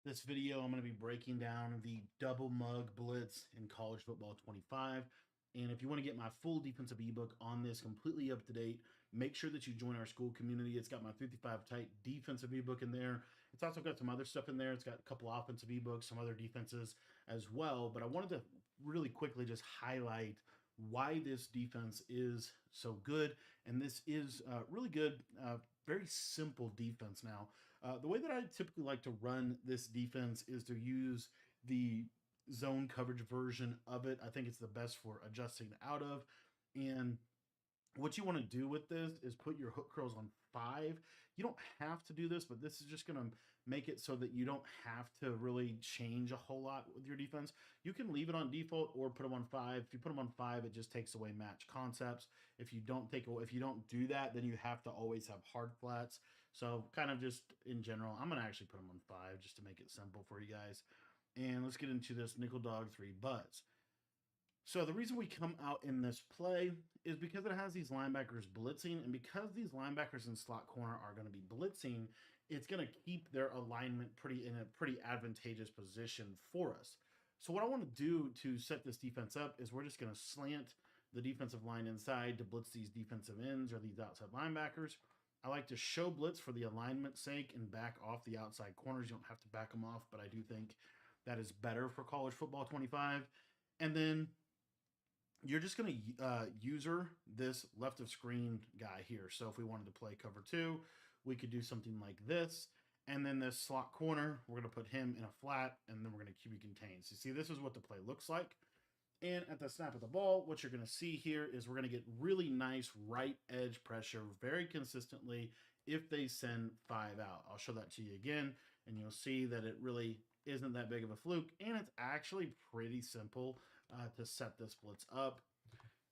This video, I'm going to be breaking down the double mug blitz in college football 25. And if you want to get my full defensive ebook on this completely up to date, make sure that you join our school community. It's got my 55 type defensive ebook in there. It's also got some other stuff in there. It's got a couple offensive ebooks, some other defenses as well. But I wanted to really quickly just highlight why this defense is so good. And this is really good, very simple defense now. The way that I typically like to run this defense is to use the zone coverage version of it. I think it's the best for adjusting out of. And what you want to do with this is put your hook curls on 5. You don't have to do this, but this is just going to make it so that you don't have to really change a whole lot with your defense. You can leave it on default or put them on 5. If you put them on 5, it just takes away match concepts. If you don't do that, then you have to always have hard flats. So kind of just in general, I'm going to actually put them on 5 just to make it simple for you guys. And let's get into this nickel dog 3 butts. So the reason we come out in this play is because it has these linebackers blitzing, and because these linebackers in slot corner are going to be blitzing, it's going to keep their alignment in a pretty advantageous position for us. So what I want to do to set this defense up is we're just going to slant the defensive line inside to blitz these defensive ends or these outside linebackers. I like to show blitz for the alignment's sake and back off the outside corners. You don't have to back them off, but I do think that is better for college football 25. And then you're just going to user this left of screen guy here. So if we wanted to play cover 2, we could do something like this. And then this slot corner, we're going to put him in a flat, and then we're going to QB contain. So you see, this is what the play looks like. And at the snap of the ball, what you're going to see here is we're going to get really nice right edge pressure very consistently if they send 5 out. I'll show that to you again, and you'll see that it really isn't that big of a fluke, and it's actually pretty simple to set this blitz up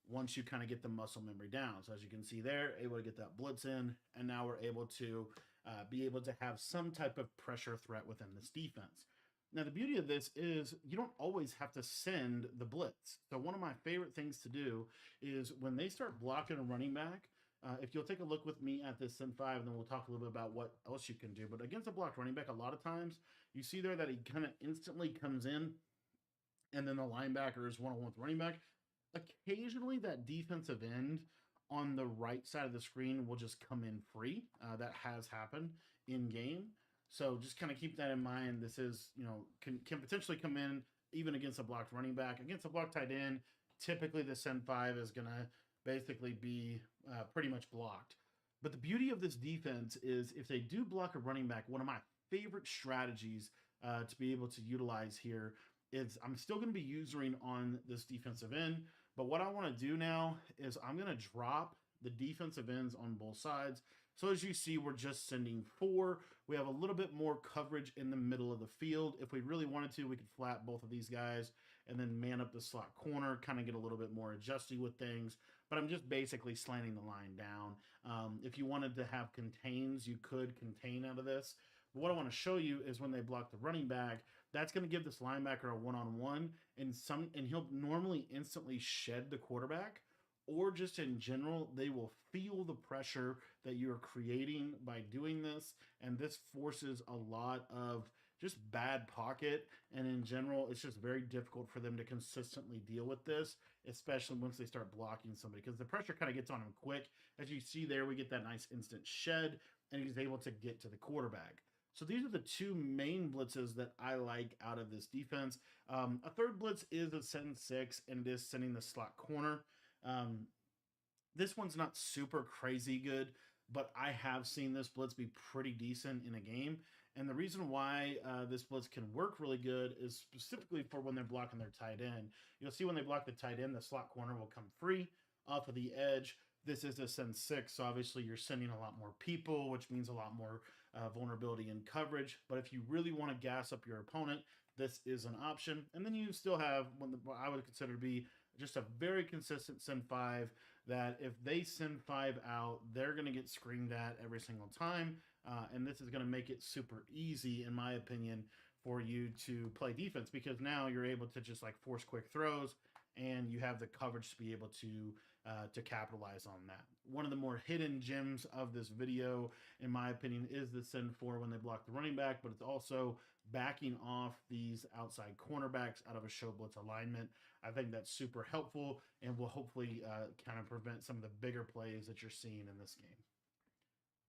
once you kind of get the muscle memory down. So as you can see there, able to get that blitz in, and now we're able to be able to have some type of pressure threat within this defense. Now, the beauty of this is you don't always have to send the blitz. So one of my favorite things to do is when they start blocking a running back, if you'll take a look with me at this send 5, and then we'll talk a little bit about what else you can do. But against a blocked running back, a lot of times you see there that he kind of instantly comes in, and then the linebacker is one-on-one with the running back. Occasionally, that defensive end on the right side of the screen will just come in free. That has happened in game. So just kind of keep that in mind. This is, can potentially come in even against a blocked running back. Against a blocked tight end, typically the send 5 is going to basically be pretty much blocked. But the beauty of this defense is if they do block a running back, one of my favorite strategies to be able to utilize here is I'm still going to be using on this defensive end. But what I want to do now is I'm going to drop the defensive ends on both sides. So as you see, we're just sending 4. We have a little bit more coverage in the middle of the field. If we really wanted to, we could flat both of these guys and then man up the slot corner, kind of get a little bit more adjusty with things. But I'm just basically slanting the line down. If you wanted to have contains, you could contain out of this. But what I want to show you is when they block the running back, that's going to give this linebacker a one-on-one, and he'll normally instantly shed the quarterback, or just in general, they will feel the pressure that you're creating by doing this, and this forces a lot of just bad pocket, and in general, it's just very difficult for them to consistently deal with this, especially once they start blocking somebody, because the pressure kind of gets on him quick. As you see there, we get that nice instant shed, and he's able to get to the quarterback. So these are the 2 main blitzes that I like out of this defense. A third blitz is a send 6, and it is sending the slot corner. This one's not super crazy good, but I have seen this blitz be pretty decent in a game. And the reason why this blitz can work really good is specifically for when they're blocking their tight end. You'll see when they block the tight end, the slot corner will come free off of the edge. This is a send 6, so obviously you're sending a lot more people, which means a lot more vulnerability in coverage. But if you really want to gas up your opponent, this is an option. And then you still have what I would consider to be just a very consistent send 5, that if they send 5 out, they're going to get screamed at every single time. And this is going to make it super easy, in my opinion, for you to play defense, because now you're able to just like force quick throws, and you have the coverage to be able to capitalize on that. One of the more hidden gems of this video, in my opinion, is the send 4 when they block the running back, but it's also backing off these outside cornerbacks out of a show blitz alignment. I think that's super helpful and will hopefully kind of prevent some of the bigger plays that you're seeing in this game.